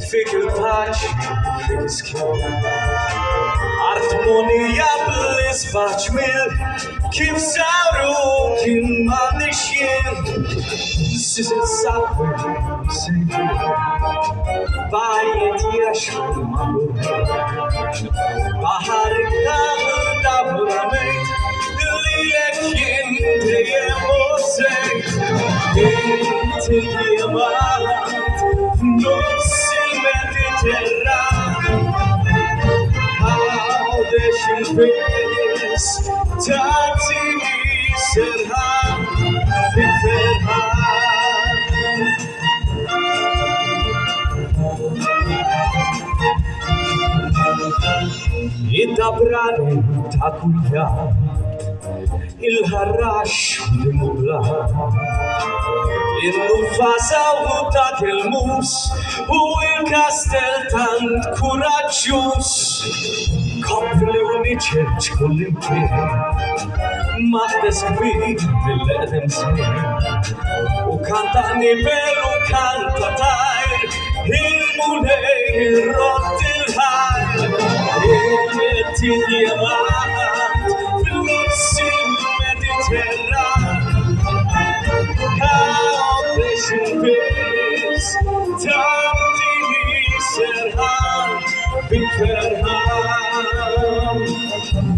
fick il pace, fick il skill. Artmonia bliss batch mill, keep sorrow in my shin. Sizin sakwe, sevgi, bayet yaşamalı. Baharda davramet, lilekin diye mosek. Intiyamat, nosil mediterrane. How the shimpes, tati serhan, biferhan. يدبرني تاكويا الهراش لمبلا النفاسة وطاق الموس والكاستل تانت كوراجوس كوبلوني تشيرش كل مكان ماخدس كبير بالأدم سمين وكانتاني بيل وكانتا طاير المولي رد الهاي Intiyamat, flussi mediterrane. How the shimpes, tati serhan, biferhan.